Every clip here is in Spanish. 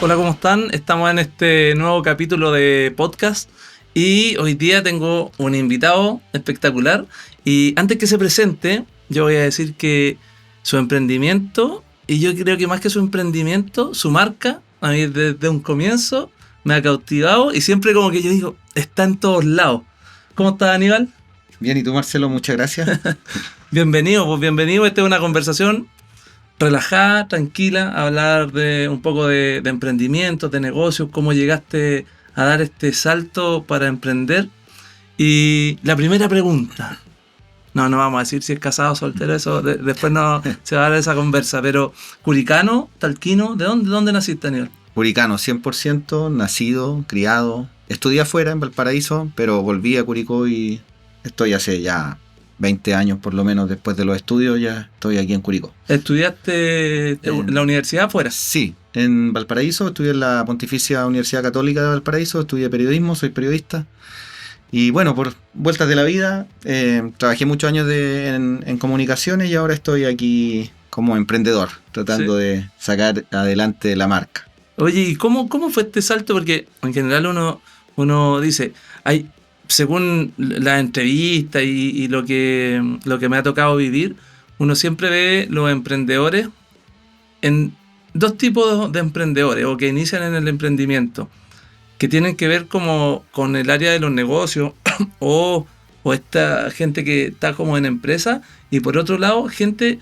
Hola, ¿cómo están? Estamos en este nuevo capítulo de podcast y hoy día tengo un invitado espectacular y antes que se presente yo voy a decir que su emprendimiento, y yo creo que más que su emprendimiento, su marca, a mí desde un comienzo me ha cautivado y siempre como que yo digo, está en todos lados. ¿Cómo estás, Aníbal? Bien, ¿y tú, Marcelo? Muchas gracias. Bienvenido, pues bienvenido. Esta es una conversación relajada, tranquila, hablar de un poco de emprendimientos, de negocios, cómo llegaste a dar este salto para emprender. Y la primera pregunta, no vamos a decir si es casado o soltero, eso después no se va a dar esa conversa, pero curicano, talquino, ¿de dónde naciste, Daniel? Curicano, 100%, nacido, criado. Estudié afuera en Valparaíso, pero volví a Curicó y estoy hace ya 20 años por lo menos después de los estudios, ya estoy aquí en Curicó. ¿Estudiaste en la universidad afuera? Sí, en Valparaíso, estudié en la Pontificia Universidad Católica de Valparaíso, estudié periodismo, soy periodista. Y bueno, por vueltas de la vida, trabajé muchos años en comunicaciones y ahora estoy aquí como emprendedor, tratando de sacar adelante la marca. Oye, ¿y cómo fue este salto? Porque en general uno dice, según las entrevistas y lo que me ha tocado vivir, uno siempre ve los emprendedores en dos tipos de emprendedores o que inician en el emprendimiento, que tienen que ver como con el área de los negocios o esta gente que está como en empresa, y por otro lado, gente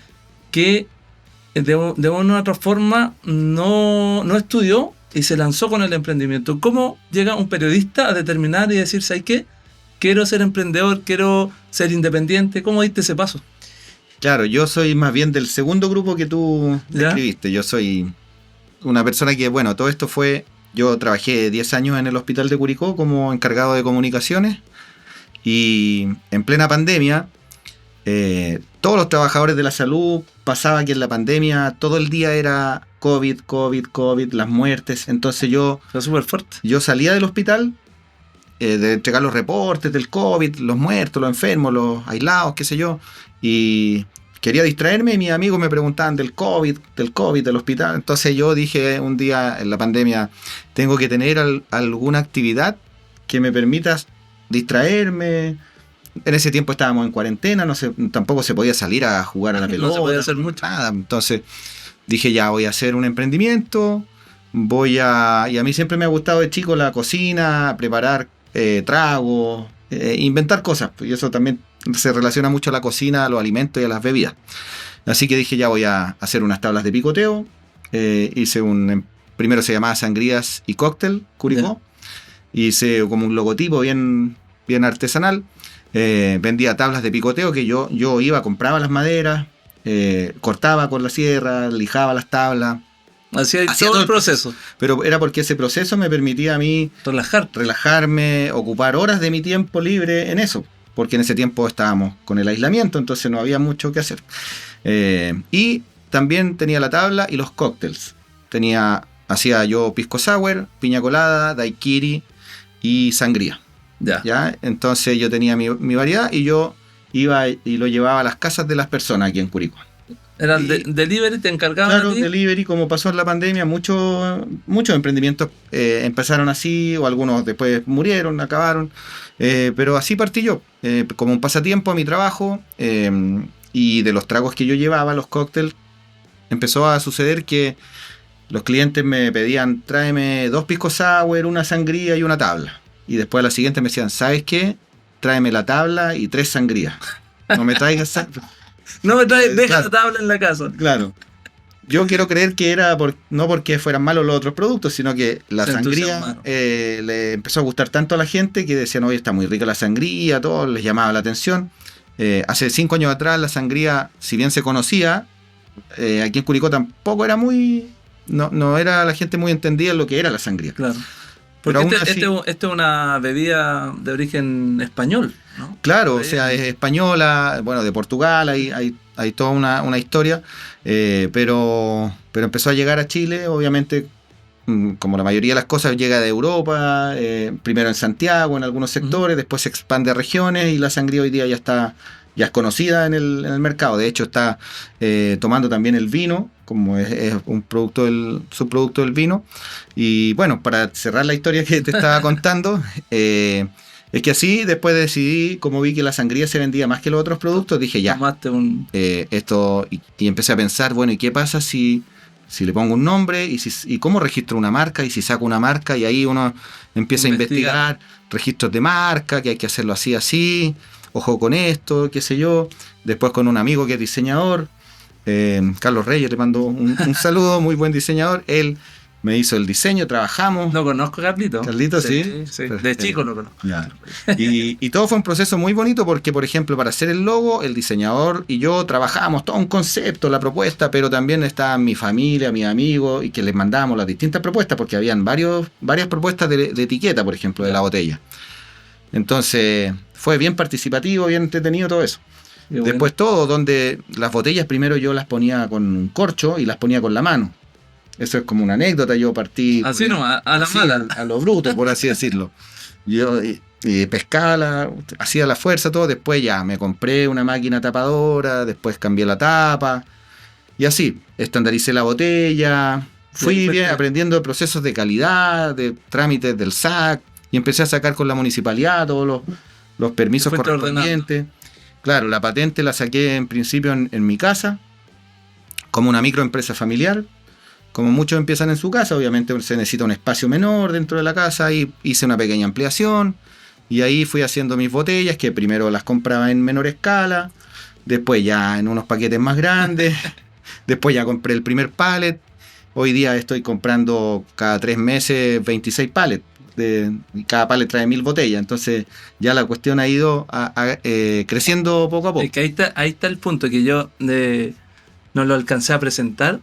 que de una u otra forma no estudió y se lanzó con el emprendimiento. ¿Cómo llega un periodista a determinar y decir, ¿sabes qué? Quiero ser emprendedor, quiero ser independiente. ¿Cómo diste ese paso? Claro, yo soy más bien del segundo grupo que tú describiste. Yo soy una persona que, bueno, todo esto fue... Yo trabajé 10 años en el hospital de Curicó como encargado de comunicaciones y en plena pandemia todos los trabajadores de la salud pasaba que en la pandemia todo el día era COVID, las muertes. Entonces Fue súper fuerte. Yo salía del hospital de entregar los reportes del COVID, los muertos, los enfermos, los aislados, qué sé yo, y quería distraerme y mis amigos me preguntaban del COVID, del hospital. Entonces yo dije un día en la pandemia, tengo que tener alguna actividad que me permita distraerme. En ese tiempo estábamos en cuarentena, tampoco se podía salir a jugar a la pelota. No se podía hacer mucho. Nada. Entonces dije, ya voy a hacer un emprendimiento, y a mí siempre me ha gustado de chico la cocina, preparar tragos, inventar cosas, y eso también se relaciona mucho a la cocina, a los alimentos y a las bebidas. Así que dije, ya voy a hacer unas tablas de picoteo. Hice primero se llamaba Sangrías y Cóctel Curicó. Hice como un logotipo bien artesanal. Vendía tablas de picoteo que yo iba, compraba las maderas, cortaba con la sierra, lijaba las tablas. Hacía todo el proceso. Pero era porque ese proceso me permitía a mí relajarme, ocupar horas de mi tiempo libre en eso. Porque en ese tiempo estábamos con el aislamiento, entonces no había mucho que hacer. Y también tenía la tabla y los cócteles. Hacía yo pisco sour, piña colada, daiquiri y sangría. ¿Ya? Entonces yo tenía mi variedad y yo iba y lo llevaba a las casas de las personas aquí en Curicó. ¿Era el delivery? ¿Te encargaban? Claro, delivery, como pasó en la pandemia, muchos emprendimientos empezaron así, o algunos después murieron, acabaron, pero así partí yo, como un pasatiempo a mi trabajo, y de los tragos que yo llevaba, los cócteles, empezó a suceder que los clientes me pedían, tráeme 2 pisco sour, una sangría y una tabla, y después a la siguiente me decían, ¿sabes qué? Tráeme la tabla y 3 sangrías, no me traigas deja la tabla en la casa. Claro. Yo quiero creer que era no porque fueran malos los otros productos, sino que la sangría le empezó a gustar tanto a la gente que decían, oye, está muy rica la sangría, todo les llamaba la atención. Hace 5 años atrás la sangría, si bien se conocía, aquí en Curicó tampoco era no era la gente muy entendida en lo que era la sangría. Claro. Porque esta es una bebida de origen español, ¿no? Claro, o sea, es española, bueno, de Portugal, hay toda una historia, pero empezó a llegar a Chile, obviamente, como la mayoría de las cosas, llega de Europa, primero en Santiago, en algunos sectores, después se expande a regiones, y la sangría hoy día ya está ya es conocida en el mercado. De hecho, está tomando también el vino, como es un producto subproducto del vino. Y bueno, para cerrar la historia que te estaba contando, es que así después decidí, como vi que la sangría se vendía más que los otros productos, dije ya, Tomaste un... esto, y empecé a pensar, bueno, ¿y qué pasa si le pongo un nombre y cómo registro una marca y si saco una marca? Y ahí uno empieza a investigar registros de marca, que hay que hacerlo así, ojo con esto, qué sé yo. Después con un amigo que es diseñador, Carlos Reyes, le mando un saludo, muy buen diseñador. Él me hizo el diseño, trabajamos. Lo conozco, Carlito. Carlito, sí. De chico lo conozco. Ya. Y todo fue un proceso muy bonito porque, por ejemplo, para hacer el logo, el diseñador y yo trabajábamos todo un concepto, la propuesta, pero también estaba mi familia, mis amigos, y que les mandábamos las distintas propuestas porque habían varias propuestas de etiqueta, por ejemplo, de la botella. Entonces, fue bien participativo, bien entretenido todo eso. Después todo, donde las botellas primero yo las ponía con un corcho y las ponía con la mano. Eso es como una anécdota, yo partí... Así no, a la mala. A lo bruto, por así decirlo. Yo pescaba, hacía la fuerza, todo. Después ya me compré una máquina tapadora, después cambié la tapa. Y así, estandaricé la botella. Fui bien aprendiendo procesos de calidad, de trámites del SAC. Y empecé a sacar con la municipalidad todos los permisos correspondientes. Claro, la patente la saqué en principio en mi casa, como una microempresa familiar. Como muchos empiezan en su casa, obviamente se necesita un espacio menor dentro de la casa, y hice una pequeña ampliación, y ahí fui haciendo mis botellas, que primero las compraba en menor escala, después ya en unos paquetes más grandes, después ya compré el primer pallet. Hoy día estoy comprando cada 3 meses 26 pallets, y cada pallet trae 1000 botellas, entonces ya la cuestión ha ido creciendo poco a poco. Es que ahí está el punto, que yo no lo alcancé a presentar.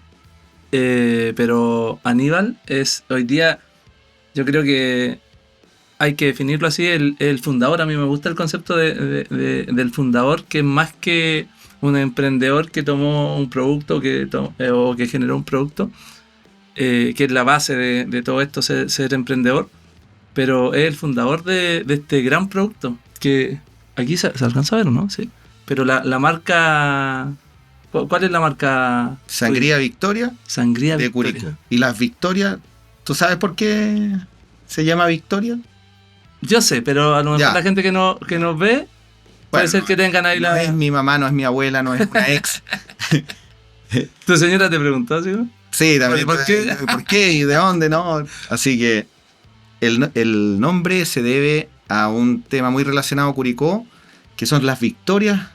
Pero Aníbal es hoy día, yo creo que hay que definirlo así, el fundador. A mí me gusta el concepto del fundador, que es más que un emprendedor que tomó un producto o que generó un producto, que es la base de todo esto, ser emprendedor, pero es el fundador de este gran producto, que aquí se alcanza a ver, ¿no? Sí. Pero la marca... ¿Cuál es la marca? Sangría Victoria. Sangría de Victoria. Curicó. Y las Victorias, ¿tú sabes por qué se llama Victoria? Yo sé, pero a lo mejor la gente que nos ve, puede ser que tengan ahí no es mi mamá, no es mi abuela, no es una ex. ¿Tu señora te preguntó, sí? Sí, también. ¿Por qué? ¿Por qué? ¿Y de dónde? No. Así que el nombre se debe a un tema muy relacionado a Curicó, que son las Victorias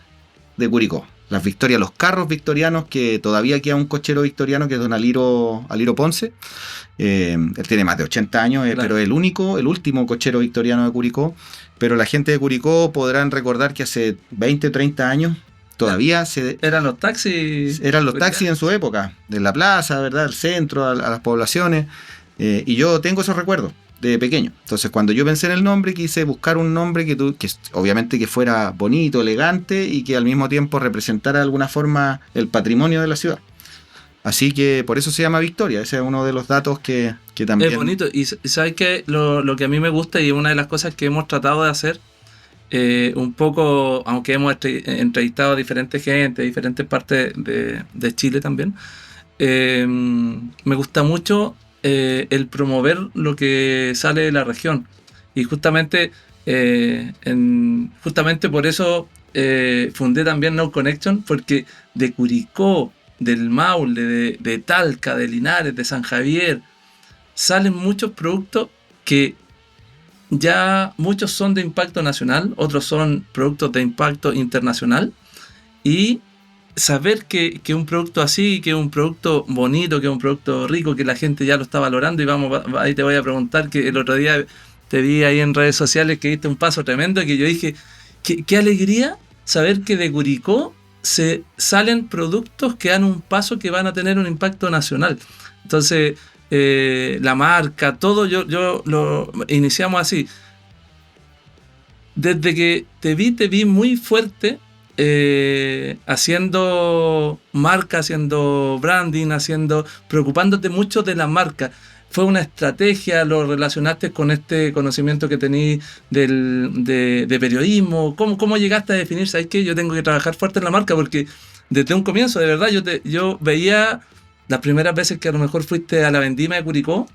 de Curicó. Las Victorias, los carros victorianos, que todavía queda un cochero victoriano que es don Aliro Ponce. Él tiene más de 80 años, claro. Pero el último cochero victoriano de Curicó. Pero la gente de Curicó podrán recordar que hace 20, 30 años todavía eran los taxis. Eran los taxis en su época, de la plaza, ¿verdad? El centro, a las poblaciones. Y yo tengo esos recuerdos de pequeño. Entonces, cuando yo pensé en el nombre, quise buscar un nombre que obviamente que fuera bonito, elegante, y que al mismo tiempo representara de alguna forma el patrimonio de la ciudad. Así que por eso se llama Victoria. Ese es uno de los datos que también... Es bonito. Y sabes que lo que a mí me gusta, y una de las cosas que hemos tratado de hacer, un poco, aunque hemos entrevistado a diferentes gente, de diferentes partes de Chile también, me gusta mucho el promover lo que sale de la región. Y justamente por eso fundé también No Connection, porque de Curicó, del Maule, de Talca, de Linares, de San Javier, salen muchos productos que ya muchos son de impacto nacional, otros son productos de impacto internacional, y saber que un producto así, que es un producto bonito, que es un producto rico, que la gente ya lo está valorando. Y ahí te voy a preguntar, que el otro día te vi ahí en redes sociales que diste un paso tremendo, y que yo dije, qué alegría saber que de Curicó se salen productos que dan un paso, que van a tener un impacto nacional. Entonces, la marca, todo, yo lo iniciamos así. Desde que te vi muy fuerte, haciendo marca, haciendo branding, preocupándote mucho de la marca. ¿Fue una estrategia? ¿Lo relacionaste con este conocimiento que tenías de periodismo? ¿Cómo llegaste a definir, sabes qué? Yo tengo que trabajar fuerte en la marca, porque desde un comienzo, de verdad, yo veía las primeras veces que a lo mejor fuiste a la vendimia de Curicó,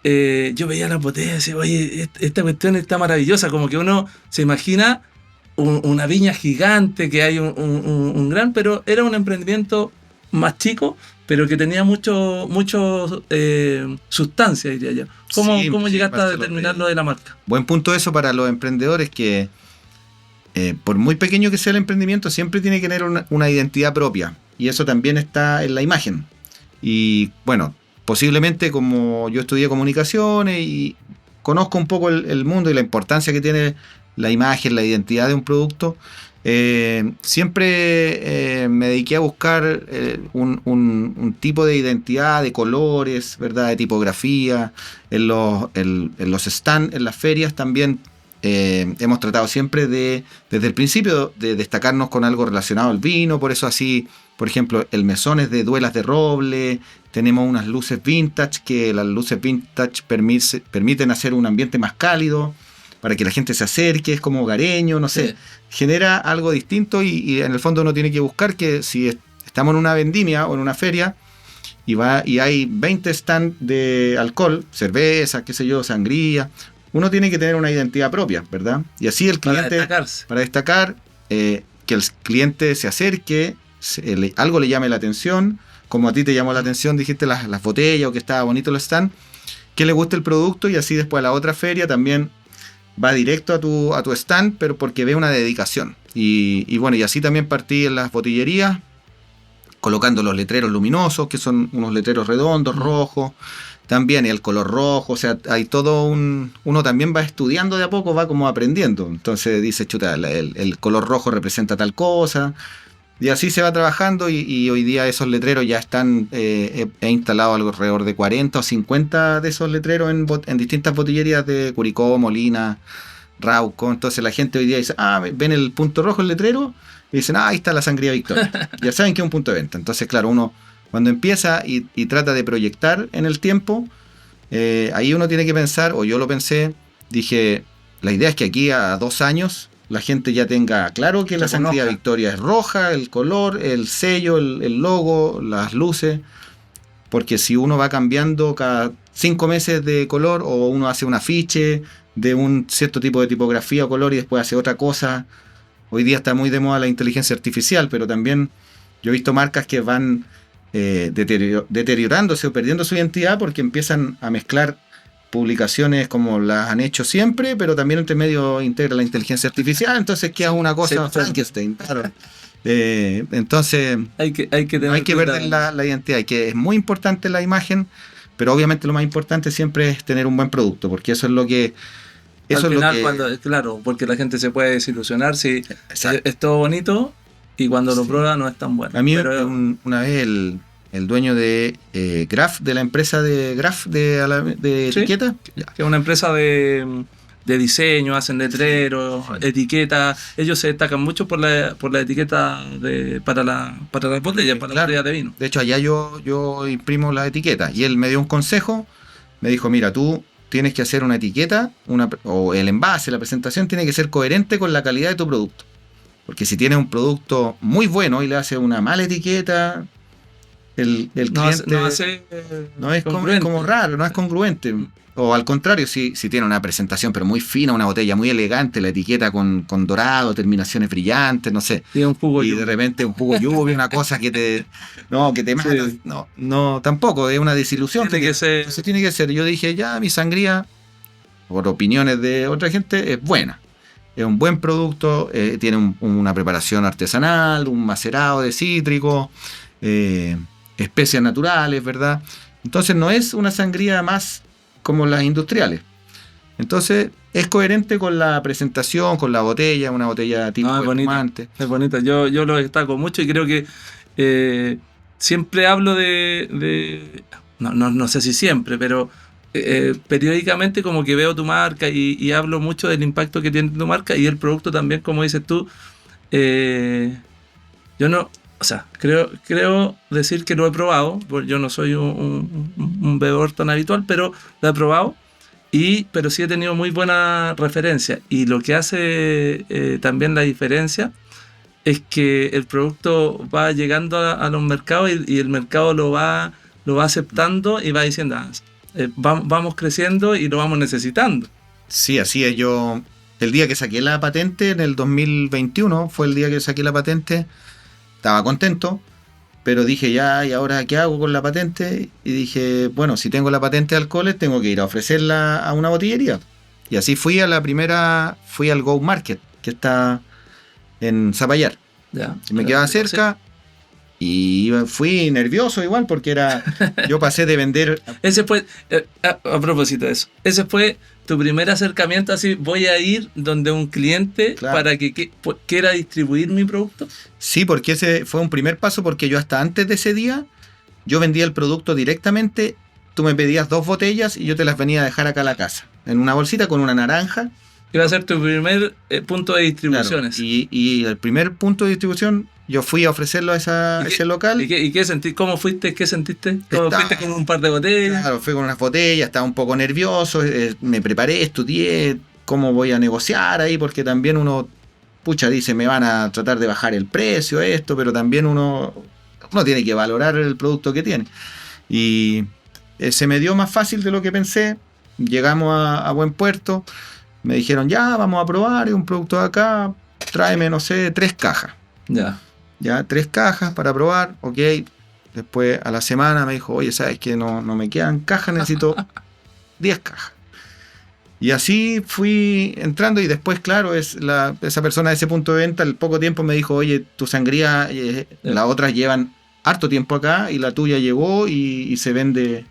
yo veía las botellas y decía, oye, esta cuestión está maravillosa, como que uno se imagina una viña gigante, que hay un gran, pero era un emprendimiento más chico, pero que tenía mucho sustancia, diría yo. ¿Cómo llegaste a determinar lo de la marca? Buen punto eso para los emprendedores, que por muy pequeño que sea el emprendimiento, siempre tiene que tener una identidad propia, y eso también está en la imagen. Y bueno, posiblemente como yo estudié comunicaciones y conozco un poco el mundo y la importancia que tiene la imagen, la identidad de un producto, siempre me dediqué a buscar un tipo de identidad, de colores, ¿verdad? De tipografía. En los stands, en las ferias también hemos tratado siempre desde el principio de destacarnos con algo relacionado al vino. Por eso así, por ejemplo, el mesón es de duelas de roble. Tenemos unas luces vintage, que las luces vintage permiten hacer un ambiente más cálido para que la gente se acerque, es como hogareño, no sé, sí. Genera algo distinto, y en el fondo uno tiene que buscar que si estamos en una vendimia o en una feria y hay 20 stands de alcohol, cerveza, qué sé yo, sangría, uno tiene que tener una identidad propia, ¿verdad? Y así el cliente, para destacar, que el cliente se acerque, algo le llame la atención, como a ti te llamó la atención, dijiste las botellas o que estaba bonito el stand, que le guste el producto, y así después a la otra feria también va directo a tu stand, pero porque ve una dedicación. Y bueno, y así también partí en las botillerías, colocando los letreros luminosos, que son unos letreros redondos, rojos, también el color rojo, o sea, hay todo uno también va estudiando de a poco, va como aprendiendo. Entonces dice, chuta, el color rojo representa tal cosa, y así se va trabajando, y hoy día esos letreros ya están, he instalado alrededor de 40 o 50 de esos letreros en distintas botillerías de Curicó, Molina, Rauco. Entonces la gente hoy día dice, ven el punto rojo, el letrero, y dicen, ahí está la Sangría Victoria. Ya saben que es un punto de venta. Entonces, claro, uno cuando empieza y trata de proyectar en el tiempo, ahí uno tiene que pensar, o yo lo pensé, dije, la idea es que aquí a 2 años la gente ya tenga claro que la Sangría Victoria es roja, el color, el sello, el logo, las luces, porque si uno va cambiando cada 5 meses de color, o uno hace un afiche de un cierto tipo de tipografía o color y después hace otra cosa. Hoy día está muy de moda la inteligencia artificial, pero también yo he visto marcas que van deteriorándose o perdiendo su identidad porque empiezan a mezclar publicaciones como las han hecho siempre, pero también entre medio integra la inteligencia artificial, entonces queda una cosa Frankenstein, claro. Entonces hay que perder la identidad, y que es muy importante la imagen, pero obviamente lo más importante siempre es tener un buen producto, porque eso es lo que al final, claro, porque la gente se puede desilusionar si es todo bonito y cuando lo prueba no es tan bueno. A mí una vez el dueño de Graf, de la empresa de Graf de etiqueta, que es una empresa de diseño, hacen letreros, etiquetas. Ellos se destacan mucho por la etiqueta para las botellas, para las botellas de vino. De hecho, allá yo imprimo las etiquetas, y él me dio un consejo, me dijo, mira, tú tienes que hacer una etiqueta, o el envase, la presentación tiene que ser coherente con la calidad de tu producto. Porque si tienes un producto muy bueno y le haces una mala etiqueta, el cliente no es como raro, no es congruente. O al contrario, si tiene una presentación pero muy fina, una botella muy elegante, la etiqueta con dorado, terminaciones brillantes, no sé, y de repente un jugo lluvia, una cosa que te mata, no, tampoco, es una desilusión. Entonces tiene que ser. Yo dije, ya, mi sangría, por opiniones de otra gente, es buena. Es un buen producto, tiene una preparación artesanal, un macerado de cítrico, especias naturales, ¿verdad? Entonces no es una sangría más como las industriales. Entonces es coherente con la presentación, con la botella, una botella tipo espumante. Es bonita, yo lo destaco mucho, y creo que siempre hablo no sé si siempre, pero periódicamente como que veo tu marca y hablo mucho del impacto que tiene tu marca y el producto también, como dices tú. Yo o sea, creo decir que lo he probado, porque yo no soy un bebedor tan habitual, pero lo he probado, pero sí he tenido muy buena referencia. Y lo que hace también la diferencia es que el producto va llegando a los mercados y el mercado lo va aceptando y va diciendo, vamos creciendo y lo vamos necesitando. Sí, así es. Yo, el día que saqué la patente, en el 2021, fue el día que saqué la patente, estaba contento, pero dije ya, ¿y ahora qué hago con la patente? Y dije, bueno, si tengo la patente de alcoholes, tengo que ir a ofrecerla a una botillería. Y así fui al Go Market, que está en Zapallar. Ya, Y me quedaba cerca y fui nervioso igual, porque yo pasé de vender... Ese fue, a propósito de eso, ese fue tu primer acercamiento, así, voy a ir donde un cliente para que quiera distribuir mi producto. Sí, porque ese fue un primer paso, porque yo hasta antes de ese día, yo vendía el producto directamente, tú me pedías 2 botellas y yo te las venía a dejar acá a la casa, en una bolsita con una naranja. Iba a ser tu primer punto de distribuciones. Claro, y el primer punto de distribución, yo fui a ofrecerlo a ese local. ¿Y qué sentiste? ¿Cómo fuiste? ¿Qué sentiste? ¿Fuiste con un par de botellas? Claro, fui con unas botellas, estaba un poco nervioso, me preparé, estudié cómo voy a negociar ahí, porque también uno, dice, me van a tratar de bajar el precio, pero también uno tiene que valorar el producto que tiene. Y se me dio más fácil de lo que pensé, llegamos a buen puerto, me dijeron, ya, vamos a probar, es un producto de acá, tráeme, no sé, 3 cajas. Ya, 3 cajas para probar, ok. Después a la semana me dijo, oye, ¿sabes qué? No me quedan cajas, necesito 10 cajas. Y así fui entrando y después, claro, esa persona de ese punto de venta al poco tiempo me dijo, oye, tu sangría, las otras llevan harto tiempo acá y la tuya llegó y se vende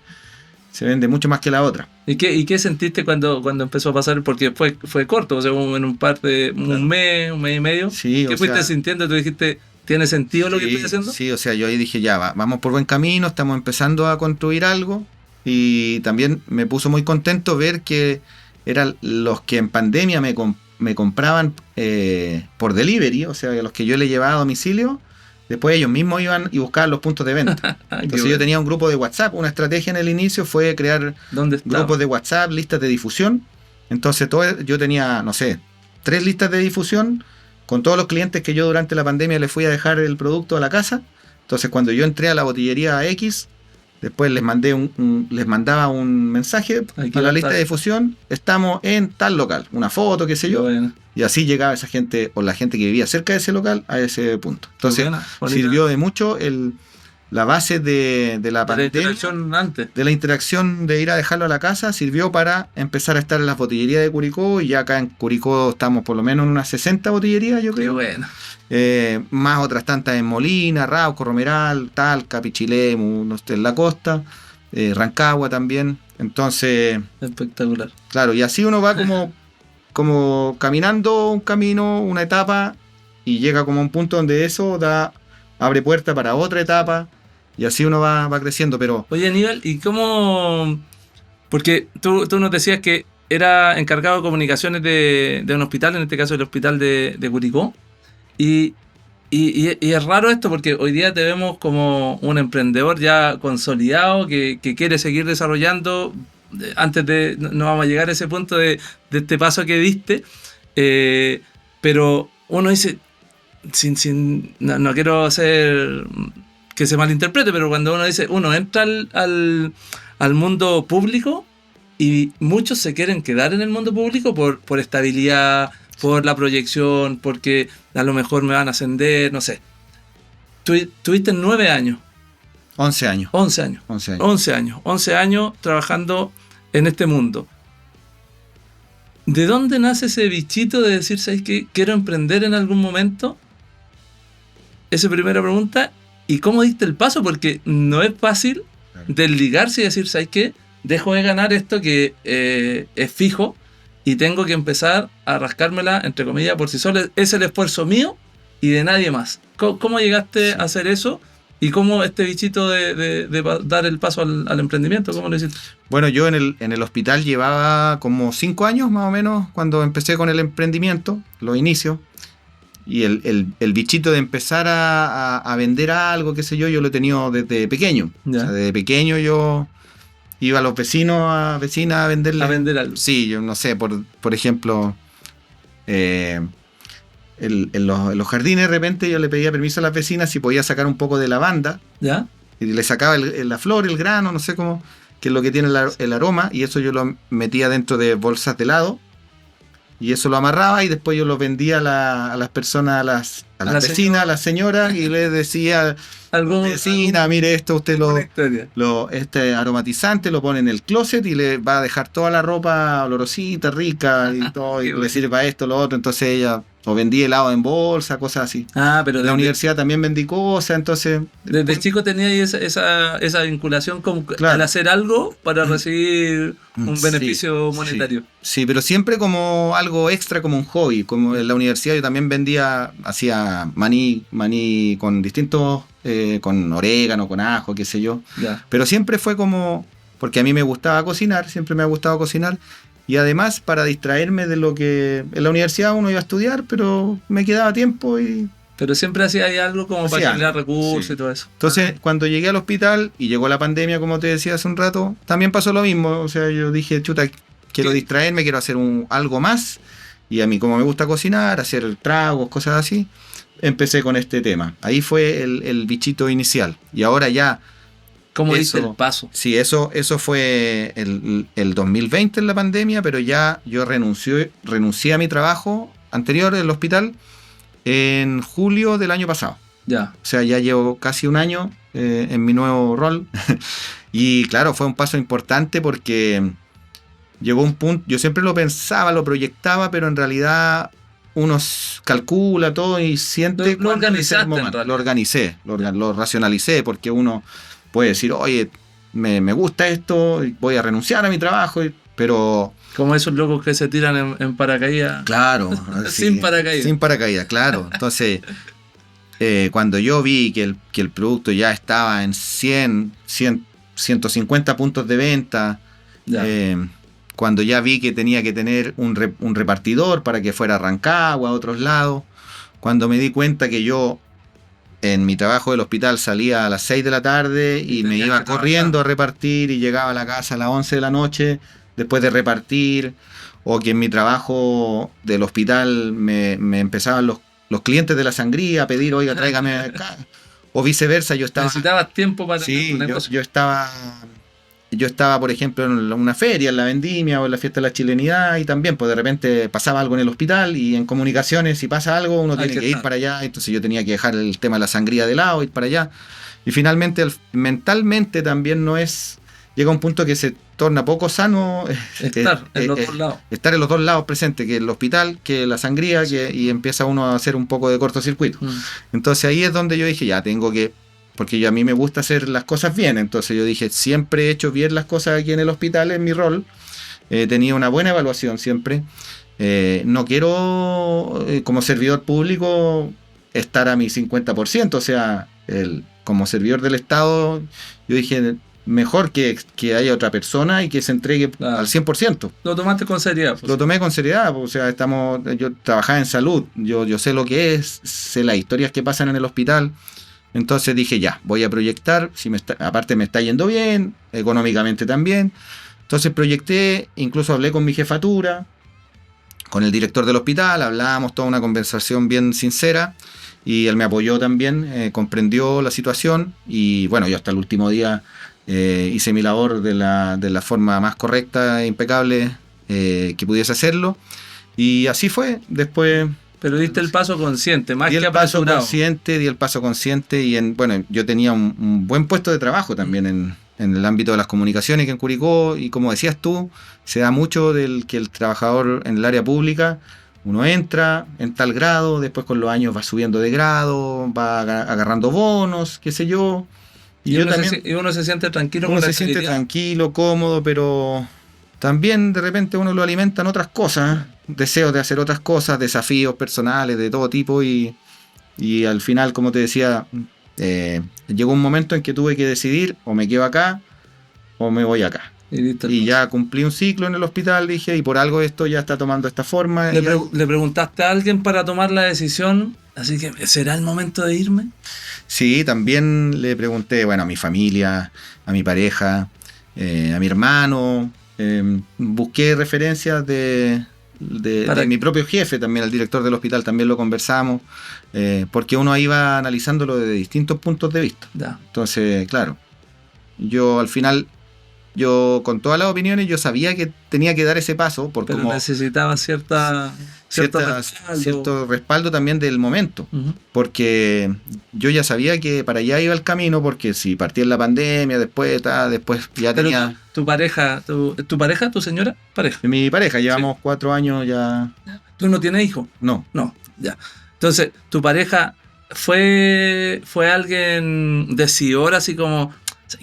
mucho más que la otra. ¿Y qué sentiste cuando empezó a pasar? Porque fue corto, o sea, en un mes y medio. Sí, ¿Qué fuiste sintiendo? ¿Tú dijiste, tiene sentido lo que estoy haciendo? Sí, o sea, yo ahí dije, ya, vamos por buen camino, estamos empezando a construir algo. Y también me puso muy contento ver que eran los que en pandemia me compraban por delivery, o sea, los que yo le llevaba a domicilio. Después ellos mismos iban y buscaban los puntos de venta. Entonces yo tenía un grupo de WhatsApp. Una estrategia en el inicio fue crear grupos de WhatsApp, listas de difusión. Entonces yo tenía, no sé, 3 listas de difusión con todos los clientes que yo durante la pandemia les fui a dejar el producto a la casa. Entonces cuando yo entré a la botillería X, después les mandaba un mensaje a la lista de difusión. Estamos en tal local, una foto, qué sé yo. Bueno. Y así llegaba esa gente o la gente que vivía cerca de ese local a ese punto. Entonces sirvió de mucho la base de la pandemia, de la interacción de ir a dejarlo a la casa, sirvió para empezar a estar en las botillerías de Curicó. Y ya acá en Curicó estamos por lo menos en unas 60 botillerías, yo creo. Qué bueno. Más otras tantas en Molina, Rauco, Romeral, Talca, Pichilemu, en la costa, Rancagua también. Entonces, espectacular. Claro, y así uno va como caminando un camino, una etapa, y llega como a un punto donde eso abre puerta para otra etapa, y así uno va creciendo. Pero oye, Aníbal, ¿y cómo? Porque tú nos decías que era encargado de comunicaciones de un hospital, en este caso el hospital de Curicó. Y es raro esto, porque hoy día te vemos como un emprendedor ya consolidado que quiere seguir desarrollando. Antes no vamos a llegar a ese punto de este paso que diste, pero uno dice, no quiero hacer que se malinterprete, pero cuando uno entra al mundo público, y muchos se quieren quedar en el mundo público por estabilidad, por la proyección, porque a lo mejor me van a ascender, no sé. Tuviste 9 años. 11 años. 11 años. 11 años trabajando en este mundo. ¿De dónde nace ese bichito de decir, ¿sabes qué? Quiero emprender en algún momento? Esa es la primera pregunta. ¿Y cómo diste el paso? Porque no es fácil desligarse y decir, ¿sabes qué? Dejo de ganar esto que es fijo y tengo que empezar a rascármela, entre comillas, por sí solo. Es el esfuerzo mío y de nadie más. ¿Cómo llegaste a hacer eso? ¿Y cómo este bichito de dar el paso al emprendimiento? ¿Cómo lo hiciste? Bueno, yo en el hospital llevaba como 5 años más o menos cuando empecé con el emprendimiento, los inicios. Y el bichito de empezar a vender algo, qué sé yo lo he tenido desde pequeño. Ya. O sea, desde pequeño yo iba a los vecinas a venderles. A vender algo. Sí, yo no sé, por ejemplo, en los jardines de repente yo le pedía permiso a las vecinas si podía sacar un poco de lavanda. ¿Ya? Y le sacaba la flor, el grano, no sé cómo, que es lo que tiene el aroma, y eso yo lo metía dentro de bolsas de helado. Y eso lo amarraba y después yo lo vendía a las personas, a las vecinas, a las señoras, y les decía, vecina, mire esto, usted este aromatizante lo pone en el closet y le va a dejar toda la ropa olorosita, rica y todo, y le sirve para esto, lo otro. Entonces ella, o vendía helado en bolsa, cosas así. Pero en la universidad también vendí cosas, entonces... Desde chico tenía esa vinculación con al hacer algo para recibir un beneficio monetario. Sí, pero siempre como algo extra, como un hobby. Como en la universidad yo también hacía maní con distintos, con orégano, con ajo, qué sé yo. Ya. Pero siempre fue como, porque a mí me gustaba cocinar, siempre me ha gustado cocinar. Y además para distraerme de lo que en la universidad uno iba a estudiar, pero me quedaba tiempo y... Pero siempre hacía ahí algo como para generar recursos, sí, y todo eso. Entonces, cuando llegué al hospital y llegó la pandemia, como te decía hace un rato, también pasó lo mismo. O sea, yo dije, chuta, quiero distraerme, quiero hacer algo más. Y a mí, como me gusta cocinar, hacer tragos, cosas así, empecé con este tema. Ahí fue el bichito inicial. Y ahora ya... ¿Cómo dice el paso? Sí, eso fue el 2020 en la pandemia, pero ya yo renuncié a mi trabajo anterior en el hospital en julio del año pasado. Ya. O sea, ya llevo casi un año en mi nuevo rol. Y claro, fue un paso importante porque llegó un punto, yo siempre lo pensaba, lo proyectaba, pero en realidad uno calcula todo y siente... Lo organizaste. Lo organicé, lo racionalicé, porque uno puede decir, oye, me gusta esto, voy a renunciar a mi trabajo, pero... Como esos locos que se tiran en paracaídas. Claro. Sin paracaídas. Sin paracaídas, claro. Entonces, cuando yo vi que el producto ya estaba en 150 puntos de venta, cuando ya vi que tenía que tener un repartidor para que fuera a Rancagua, a otros lados, cuando me di cuenta que yo en mi trabajo del hospital salía a las 6 de la tarde y me iba corriendo a repartir y llegaba a la casa a las 11 de la noche después de repartir, o que en mi trabajo del hospital me empezaban los clientes de la sangría a pedir, oiga, tráigame acá, o viceversa. Yo estaba... Necesitabas tiempo para tener un negocio. Yo estaba, por ejemplo, en una feria, en la vendimia o en la fiesta de la chilenidad, y también, pues de repente pasaba algo en el hospital, y en comunicaciones, si pasa algo, uno tiene que ir para allá. Entonces yo tenía que dejar el tema de la sangría de lado, ir para allá. Y finalmente, mentalmente también llega un punto que se torna poco sano estar en los dos lados. Estar en los dos lados presentes, que el hospital, que la sangría, y empieza uno a hacer un poco de cortocircuito. Entonces ahí es donde yo dije, ya tengo que... Porque a mí me gusta hacer las cosas bien, entonces yo dije, siempre he hecho bien las cosas aquí en el hospital, en mi rol, tenía una buena evaluación siempre, no quiero como servidor público estar a mi 50%, o sea, como servidor del Estado, yo dije, mejor que haya otra persona y que se entregue al 100%. Lo tomaste con seriedad. Lo tomé con seriedad, o sea, yo trabajaba en salud, yo sé lo que es, sé las historias que pasan en el hospital. Entonces dije, ya, voy a proyectar, aparte me está yendo bien, económicamente también. Entonces proyecté, incluso hablé con mi jefatura, con el director del hospital, hablábamos toda una conversación bien sincera, y él me apoyó también, comprendió la situación, y bueno, yo hasta el último día hice mi labor de la forma más correcta e impecable que pudiese hacerlo, y así fue. Después... Pero diste el paso consciente, más que apresurado. Di el paso consciente, y bueno, yo tenía un buen puesto de trabajo también en el ámbito de las comunicaciones que en Curicó, y como decías tú, se da mucho del que el trabajador en el área pública, uno entra en tal grado, después con los años va subiendo de grado, va agarrando bonos, qué sé yo. Y uno se siente tranquilo. Uno se siente tranquilo, cómodo, pero también de repente uno lo alimenta en otras cosas, deseos de hacer otras cosas, desafíos personales de todo tipo, y al final, como te decía, llegó un momento en que tuve que decidir, o me quedo acá o me voy acá. Y ya cumplí un ciclo en el hospital, dije, y por algo esto ya está tomando esta forma. ¿Le preguntaste a alguien para tomar la decisión? Así que, ¿será el momento de irme? Sí, también le pregunté, bueno, a mi familia, a mi pareja, a mi hermano. Busqué referencias de mi propio jefe, también el director del hospital, también lo conversamos, porque uno ahí va analizándolo desde distintos puntos de vista. Ya. Entonces, claro, yo al final... Yo, con todas las opiniones, yo sabía que tenía que dar ese paso. Pero necesitaba cierto respaldo también del momento. Uh-huh. Porque yo ya sabía que para allá iba el camino, porque si partía en la pandemia, después ya tenía... ¿Tu pareja, tu señora pareja? Mi pareja, llevamos 4 años ya... ¿Tú no tienes hijos? No. No, ya. Entonces, ¿tu pareja fue alguien decidor, así como,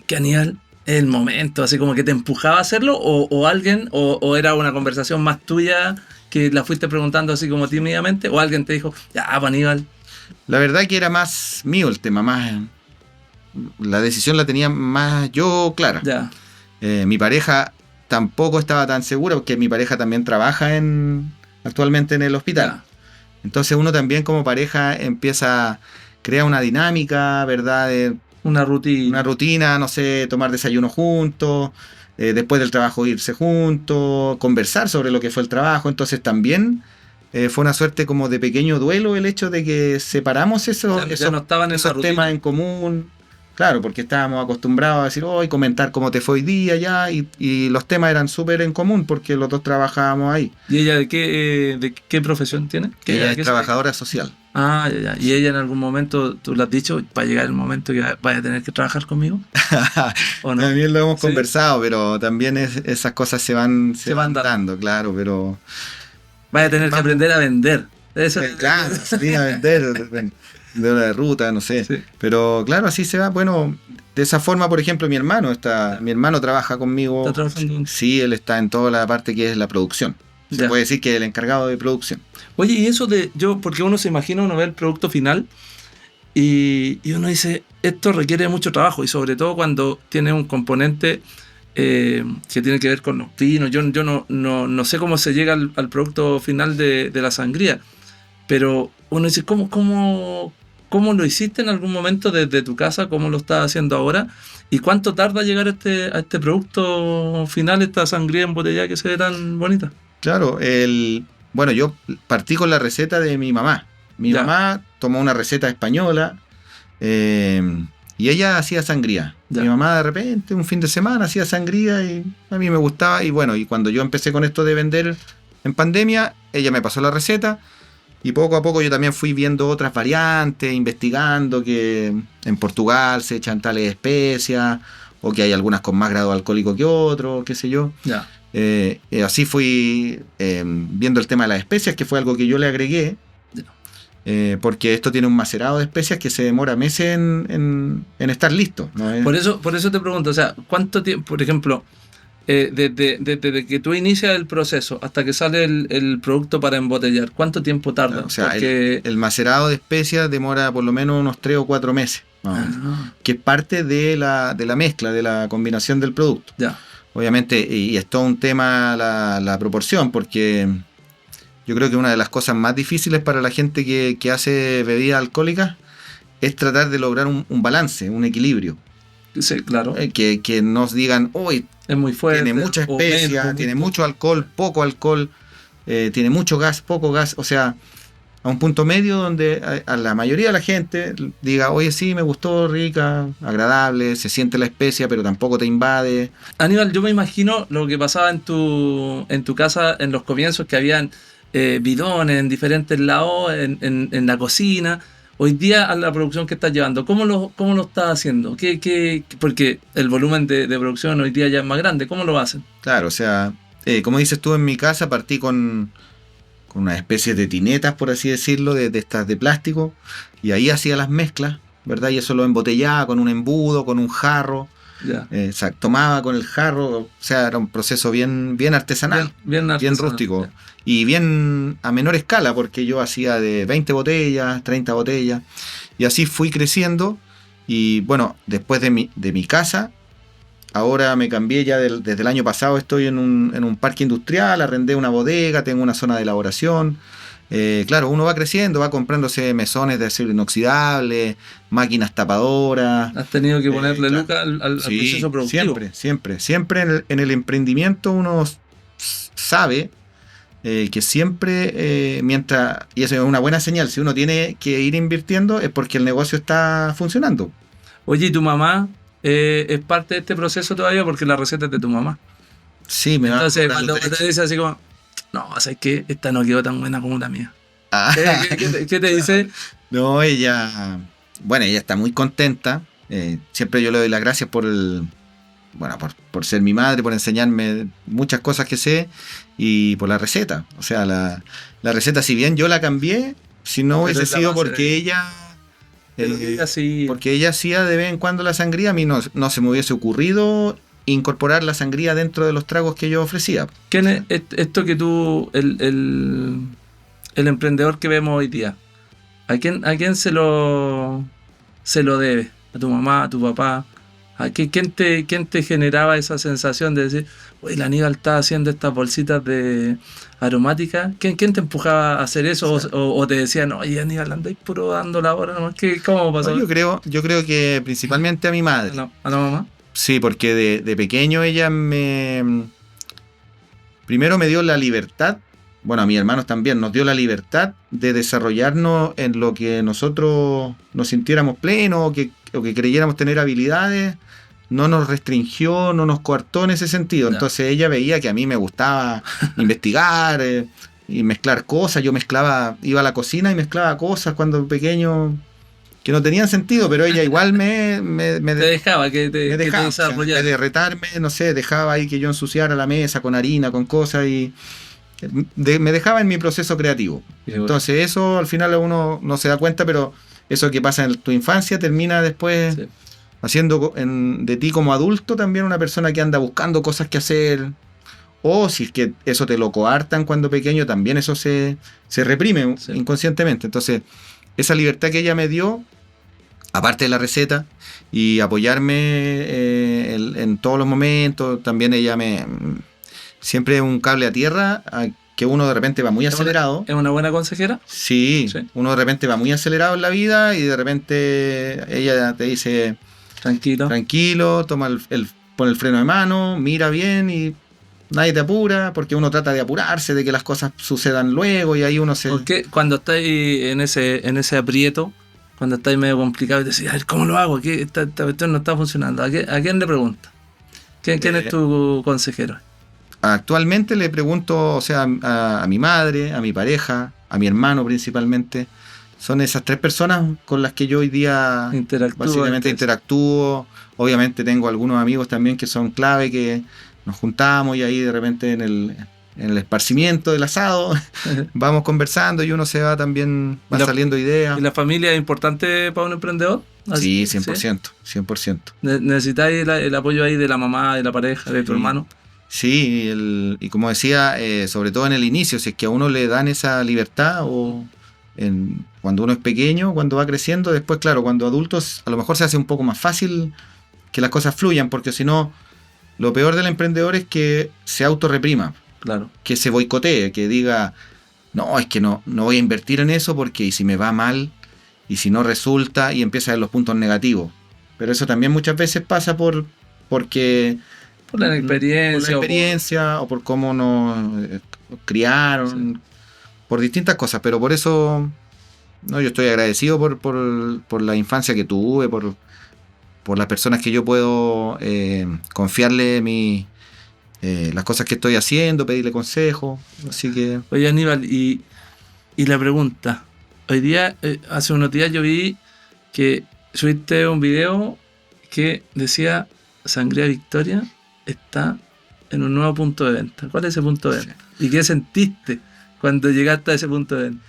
que Aníbal... el momento, así como que te empujaba a hacerlo, o alguien, o era una conversación más tuya que la fuiste preguntando así como tímidamente, o alguien te dijo, ya, pues Aníbal? La verdad que era más mío el tema, más la decisión la tenía más yo clara. Ya. Mi pareja tampoco estaba tan segura, porque mi pareja también trabaja actualmente en el hospital. Ya. Entonces uno también como pareja empieza a crear una dinámica, ¿verdad? Una rutina, no sé, tomar desayuno juntos, después del trabajo irse juntos, conversar sobre lo que fue el trabajo. Entonces también fue una suerte como de pequeño duelo el hecho de que separamos esos temas en común. Claro, porque estábamos acostumbrados a decir, hoy comentar cómo te fue hoy día ya, y los temas eran súper en común porque los dos trabajábamos ahí. ¿Y ella de qué profesión tiene? Ella es trabajadora social. Ah, ya. ¿Y ella en algún momento, tú le has dicho, va a llegar el momento que vaya a tener que trabajar conmigo? ¿O no? También lo hemos conversado, pero también esas cosas se van dando, claro, pero... Vaya a tener que aprender a vender. Eso. Claro, sí, a vender, de hora de ruta, no sé. Sí. Pero claro, así se va. Bueno, de esa forma, por ejemplo, mi hermano trabaja conmigo. ¿Está trabajando? Sí, él está en toda la parte que es la producción. Se puede decir que es el encargado de producción. Oye, y eso porque uno se imagina, uno ve el producto final y uno dice, esto requiere mucho trabajo, y sobre todo cuando tiene un componente que tiene que ver con los pinos. Yo no sé cómo se llega al producto final de la sangría, pero uno dice, ¿cómo lo hiciste en algún momento desde tu casa? ¿Cómo lo estás haciendo ahora? ¿Y cuánto tarda llegar a este producto final, esta sangría embotellada que se ve tan bonita? Claro, bueno, yo partí con la receta de mi mamá. Mi mamá tomó una receta española y ella hacía sangría. Ya. Mi mamá de repente, un fin de semana, hacía sangría y a mí me gustaba. Y bueno, y cuando yo empecé con esto de vender en pandemia, ella me pasó la receta y poco a poco yo también fui viendo otras variantes, investigando que en Portugal se echan tales especias o que hay algunas con más grado alcohólico que otros, qué sé yo. Ya. Así fui viendo el tema de las especias, que fue algo que yo le agregué, porque esto tiene un macerado de especias que se demora meses en estar listo, ¿no? Por eso te pregunto, o sea, ¿cuánto tiempo, por ejemplo, desde que tú inicias el proceso hasta que sale el producto para embotellar, cuánto tiempo tarda? O sea, el macerado de especias demora por lo menos unos 3 o 4 meses, que es parte de la mezcla, de la combinación del producto. Ya. Obviamente, y es todo un tema la proporción, porque yo creo que una de las cosas más difíciles para la gente que hace bebidas alcohólicas es tratar de lograr un balance, un equilibrio. Sí, claro. Que nos digan, hoy es muy fuerte, tiene mucha especia, tiene mucho alcohol, poco alcohol, tiene mucho gas, poco gas, o sea, a un punto medio donde a la mayoría de la gente diga, oye, sí, me gustó, rica, agradable, se siente la especia, pero tampoco te invade. Aníbal, yo me imagino lo que pasaba en tu casa en los comienzos, que habían bidones en diferentes lados, en la cocina. Hoy día, a la producción que estás llevando, ¿cómo lo estás haciendo? Porque el volumen de producción hoy día ya es más grande, ¿cómo lo hacen? Claro, o sea, como dices tú, en mi casa partí con una especie de tinetas, por así decirlo, de estas de plástico, y ahí hacía las mezclas, ¿verdad? Y eso lo embotellaba con un embudo, con un jarro. Ya. Tomaba con el jarro, o sea, era un proceso bien artesanal, bien rústico. Ya. Y bien a menor escala, porque yo hacía de 20 botellas, 30 botellas, y así fui creciendo. Y bueno, después de mi casa, Ahora me cambié ya desde el año pasado, estoy en un parque industrial, arrendé una bodega, tengo una zona de elaboración. Claro, uno va creciendo, va comprándose mesones de acero inoxidable, máquinas tapadoras. Has tenido que ponerle Claro. lucas al Sí, proceso productivo. siempre en el emprendimiento uno sabe que siempre, y eso es una buena señal, si uno tiene que ir invirtiendo es porque el negocio está funcionando. Oye, ¿y tu mamá es parte de este proceso todavía? Porque la receta es de tu mamá. Sí, me va a Entonces, dar los cuando te derechos. dice así como, no, ¿sabes qué? Esta no quedó tan buena como la mía. Ah, ¿Qué te dice? no, ella está muy contenta. Siempre yo le doy las gracias por ser mi madre, por enseñarme muchas cosas que sé y por la receta. O sea, la receta, si bien yo la cambié, si no Pero hubiese es la sido base porque de- ella... Pero que así, porque ella hacía de vez en cuando la sangría, a mí no se me hubiese ocurrido incorporar la sangría dentro de los tragos que yo ofrecía. ¿quién es esto que tú, el emprendedor que vemos hoy día? ¿A quién se lo debe? ¿A tu mamá, a tu papá? ¿Quién te generaba esa sensación de decir, oye, la Aníbal está haciendo estas bolsitas de aromáticas? ¿Quién te empujaba a hacer eso? ¿O te decían, oye, Aníbal, andáis puro dando la hora nomás? ¿Cómo No, pasó? yo creo que principalmente a mi madre. ¿A la mamá? Sí, porque de pequeño ella primero me dio la libertad, bueno, a mis hermanos también, nos dio la libertad de desarrollarnos en lo que nosotros nos sintiéramos plenos o que creyéramos tener habilidades. No nos restringió, no nos coartó en ese sentido. Ya. Entonces ella veía que a mí me gustaba investigar y mezclar cosas. Yo iba a la cocina y mezclaba cosas cuando pequeño que no tenían sentido, pero ella igual me Te dejaba que te dejaba, o sea, en desarrollaras. vez de retarme, no sé, dejaba ahí que yo ensuciara la mesa con harina, con cosas y me dejaba en mi proceso creativo. Entonces eso al final uno no se da cuenta, pero eso que pasa en tu infancia termina después Sí. haciendo de ti como adulto también una persona que anda buscando cosas que hacer. O si es que eso te lo coartan cuando pequeño, también eso se reprime Sí. inconscientemente. Entonces, esa libertad que ella me dio, aparte de la receta, y apoyarme en todos los momentos, también ella siempre un cable a tierra, que uno de repente va muy acelerado. ¿Es una buena consejera? Sí, Sí. uno de repente va muy acelerado en la vida y de repente ella te dice, Tranquilo. tranquilo, pon el freno de mano, mira bien y nadie te apura, porque uno trata de apurarse, de que las cosas sucedan luego y ahí uno se... Porque cuando estáis en ese aprieto, cuando estáis medio complicado y decís, a ver, ¿cómo lo hago? Esta cuestión no está funcionando. ¿A quién le preguntas? ¿Quién es tu consejero? Actualmente le pregunto, o sea, a mi madre, a mi pareja, a mi hermano principalmente. Son esas tres personas con las que yo hoy día básicamente interactúo. Obviamente tengo algunos amigos también que son clave, que nos juntamos y ahí de repente en el esparcimiento del asado vamos conversando y uno se va también, va saliendo ideas. ¿Y la familia es importante para un emprendedor? Sí, 100%, 100%. ¿Necesitáis el apoyo ahí de la mamá, de la pareja, de tu hermano? Sí, y como decía, sobre todo en el inicio, si es que a uno le dan esa libertad cuando uno es pequeño, cuando va creciendo, después, claro, cuando adultos a lo mejor se hace un poco más fácil que las cosas fluyan, porque si no, lo peor del emprendedor es que se autorreprima, Claro. que se boicotee, que diga, no, es que no voy a invertir en eso porque y si me va mal, y si no resulta, y empieza a ver los puntos negativos. Pero eso también muchas veces pasa porque... Por la experiencia. O por cómo nos criaron, sí. Por distintas cosas, pero por eso no, yo estoy agradecido por la infancia que tuve, por las personas que yo puedo confiarle las cosas que estoy haciendo, pedirle consejos, así que... Oye, Aníbal, y la pregunta, hoy día, hace unos días yo vi que subiste un video que decía Sangría Victoria está en un nuevo punto de venta. ¿Cuál es ese punto de venta? Sí. ¿Y qué sentiste cuando llegaste a ese punto de venta?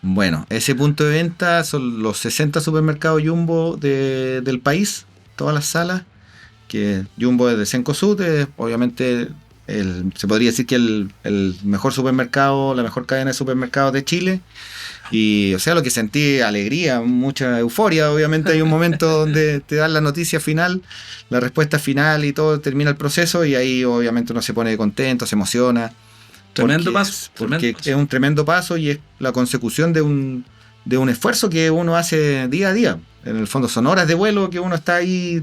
Bueno, ese punto de venta son los 60 supermercados Jumbo del país, todas las salas, que Jumbo es de Cencosud, obviamente se podría decir que el mejor supermercado, la mejor cadena de supermercados de Chile. Y, o sea, lo que sentí, alegría, mucha euforia. Obviamente hay un momento donde te dan la noticia final, la respuesta final y todo, termina el proceso y ahí obviamente uno se pone contento, se emociona. Tremendo paso. Porque es un tremendo paso y es la consecución de un esfuerzo que uno hace día a día. En el fondo son horas de vuelo que uno está ahí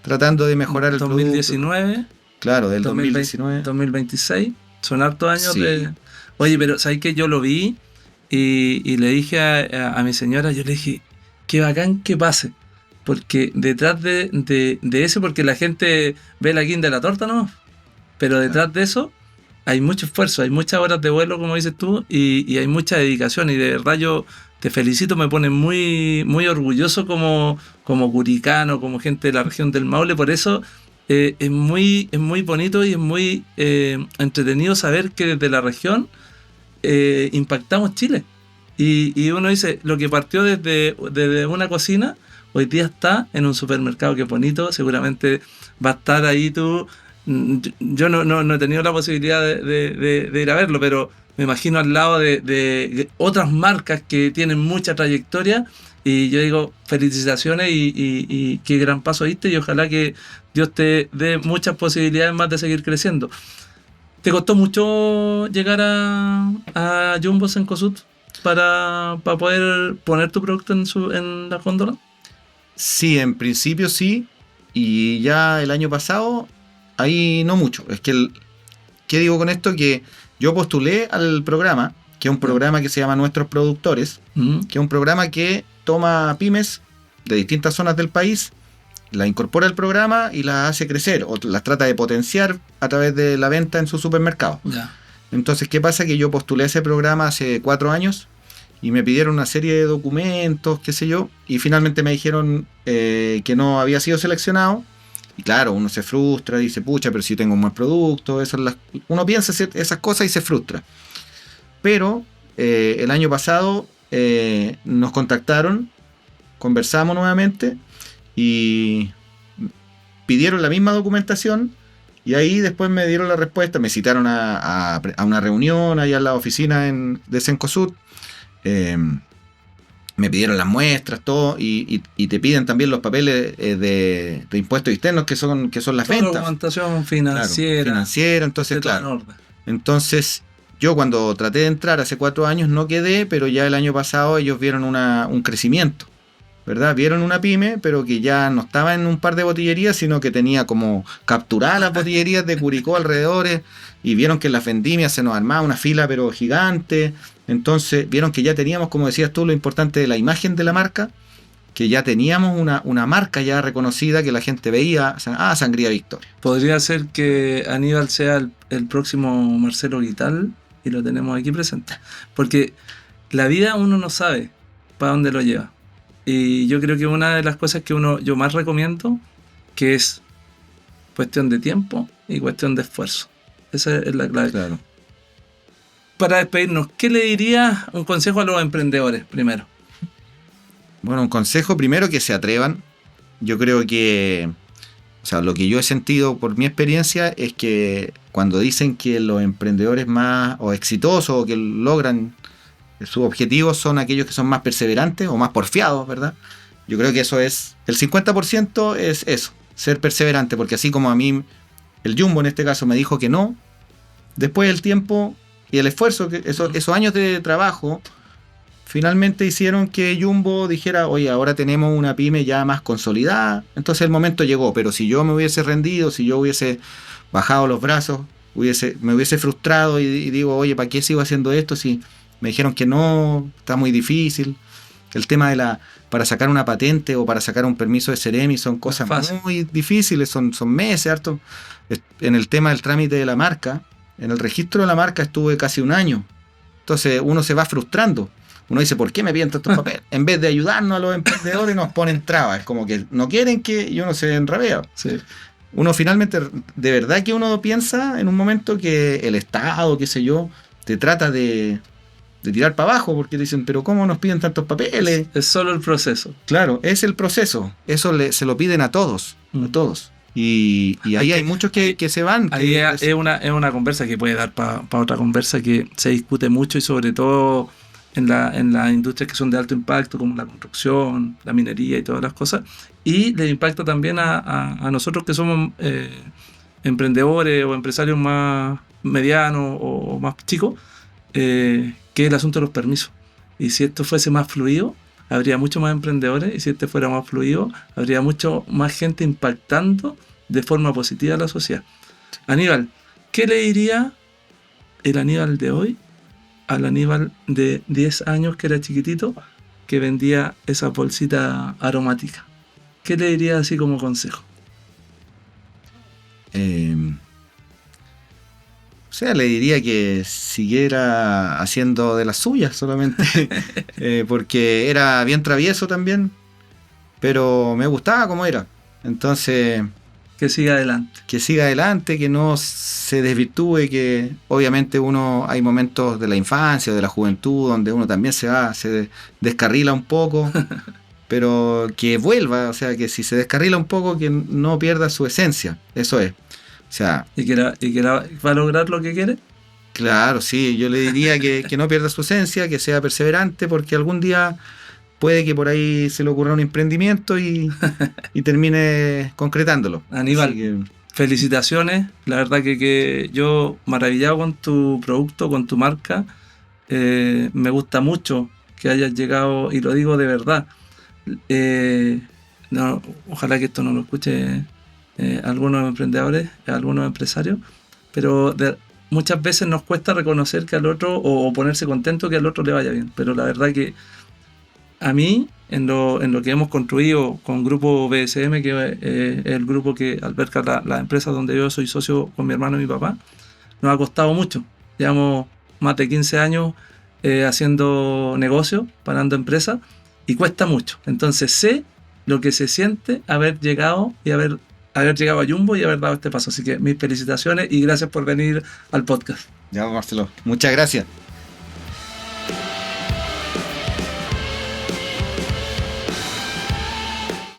tratando de mejorar el 2019. producto. Claro, del 2019. 2026. Son hartos años Sí. de... Oye, pero ¿sabes que yo lo vi? Y le dije a mi señora, yo le dije, qué bacán que pase. Porque detrás de eso, porque la gente ve la guinda de la torta, ¿no? Pero detrás de eso hay mucho esfuerzo, hay muchas horas de vuelo, como dices tú, y hay mucha dedicación. Y de verdad yo te felicito, me pone muy, muy orgulloso como curicano, como gente de la región del Maule. Por eso es muy bonito y es muy entretenido saber que desde la región impactamos Chile. Y uno dice, lo que partió desde una cocina, hoy día está en un supermercado que es bonito, seguramente va a estar ahí tú. Yo no he tenido la posibilidad de ir a verlo, pero me imagino al lado de otras marcas que tienen mucha trayectoria y yo digo, felicitaciones y qué gran paso diste y ojalá que Dios te dé muchas posibilidades más de seguir creciendo. ¿Te costó mucho llegar a Jumbo Cencosud para poder poner tu producto en la góndola? Sí, en principio sí. Y ya el año pasado, ahí no mucho. Es que, ¿qué digo con esto? Que yo postulé al programa, que es un programa que se llama Nuestros Productores, que es un programa que toma pymes de distintas zonas del país, las incorpora al programa y las hace crecer o las trata de potenciar a través de la venta en su supermercado. Ya. Entonces, ¿qué pasa? Que yo postulé ese programa hace 4 años y me pidieron una serie de documentos, qué sé yo, y finalmente me dijeron que no había sido seleccionado. Y claro, uno se frustra, dice, pucha, pero si tengo un buen producto, uno piensa esas cosas y se frustra. Pero el año pasado nos contactaron, conversamos nuevamente y pidieron la misma documentación y ahí después me dieron la respuesta, me citaron a una reunión allá en la oficina de Cencosud, me pidieron las muestras, todo, y te piden también los papeles de impuestos externos que son las Toda ventas. documentación financiera. Claro, financiera, entonces claro. Entonces yo cuando traté de entrar hace 4 años no quedé, pero ya el año pasado ellos vieron un crecimiento, ¿verdad? Vieron una pyme, pero que ya no estaba en un par de botillerías, sino que tenía como capturadas las botillerías de Curicó alrededores, y vieron que en las vendimias se nos armaba una fila pero gigante. Entonces vieron que ya teníamos, como decías tú, lo importante de la imagen de la marca, que ya teníamos una marca ya reconocida que la gente veía, Sangría Victoria. Podría ser que Aníbal sea el próximo Marcelo Guital y lo tenemos aquí presente. Porque la vida uno no sabe para dónde lo lleva. Y yo creo que una de las cosas que yo más recomiendo, que es cuestión de tiempo y cuestión de esfuerzo. Esa es la clave. Claro. Para despedirnos, ¿qué le dirías un consejo a los emprendedores primero? Bueno, un consejo primero, que se atrevan. Yo creo que, o sea, lo que yo he sentido por mi experiencia es que cuando dicen que los emprendedores más o exitosos o que logran sus objetivos son aquellos que son más perseverantes o más porfiados, ¿verdad? Yo creo que eso es, el 50% es eso, ser perseverante, porque así como a mí, el Jumbo en este caso me dijo que no, después el tiempo y el esfuerzo, esos años de trabajo, finalmente hicieron que Jumbo dijera, oye, ahora tenemos una pyme ya más consolidada, entonces el momento llegó, pero si yo me hubiese rendido, si yo hubiese bajado los brazos, me hubiese frustrado y digo, oye, ¿para qué sigo haciendo esto si me dijeron que no, está muy difícil? El tema para sacar una patente o para sacar un permiso de Ceremi son cosas muy difíciles, son meses, harto. En el tema del trámite de la marca, en el registro de la marca estuve casi 1 año. Entonces uno se va frustrando. Uno dice, ¿por qué me piden tantos papeles? En vez de ayudarnos a los emprendedores nos ponen trabas. Es como que no quieren y uno se enrabea. Sí. Uno finalmente, de verdad que uno piensa en un momento que el Estado, qué sé yo, te trata de tirar para abajo, porque dicen, pero ¿cómo nos piden tantos papeles? Es solo el proceso. Claro, es el proceso. Eso se lo piden a todos, a todos. Y ahí hay muchos que se van. Ahí es una conversa que puede dar para otra conversa, que se discute mucho y sobre todo en las industrias que son de alto impacto, como la construcción, la minería y todas las cosas, y le impacta también a nosotros que somos emprendedores o empresarios más medianos o más chicos, que es el asunto de los permisos. Y si esto fuese más fluido, habría mucho más emprendedores, y si este fuera más fluido, habría mucho más gente impactando de forma positiva a la sociedad. Aníbal, ¿qué le diría el Aníbal de hoy al Aníbal de 10 años, que era chiquitito, que vendía esa bolsita aromática? ¿Qué le diría así como consejo? O sea, le diría que siguiera haciendo de las suyas solamente, porque era bien travieso también, pero me gustaba como era. Entonces, Que siga adelante. que siga adelante, que no se desvirtúe, que obviamente hay momentos de la infancia, de la juventud, donde uno también se descarrila un poco, pero que vuelva, o sea, que si se descarrila un poco, que no pierda su esencia, eso es. O sea, ¿Y que va a lograr lo que quiere? claro, sí, yo le diría que no pierda su esencia, que sea perseverante, porque algún día puede que por ahí se le ocurra un emprendimiento y termine concretándolo. Aníbal, Así que, felicitaciones. La verdad que yo maravillado con tu producto, con tu marca. Me gusta mucho que hayas llegado, y lo digo de verdad. No, ojalá que esto no lo escuche algunos emprendedores, algunos empresarios, pero muchas veces nos cuesta reconocer que al otro, o ponerse contento que al otro le vaya bien. Pero la verdad que a mí, en lo que hemos construido con Grupo BSM, que es el grupo que alberga la empresa donde yo soy socio con mi hermano y mi papá, nos ha costado mucho. Llevamos más de 15 años haciendo negocios, parando empresas, y cuesta mucho. Entonces sé lo que se siente haber llegado a Jumbo y haber dado este paso. Así que mis felicitaciones y gracias por venir al podcast. ya, Marcelo, muchas gracias.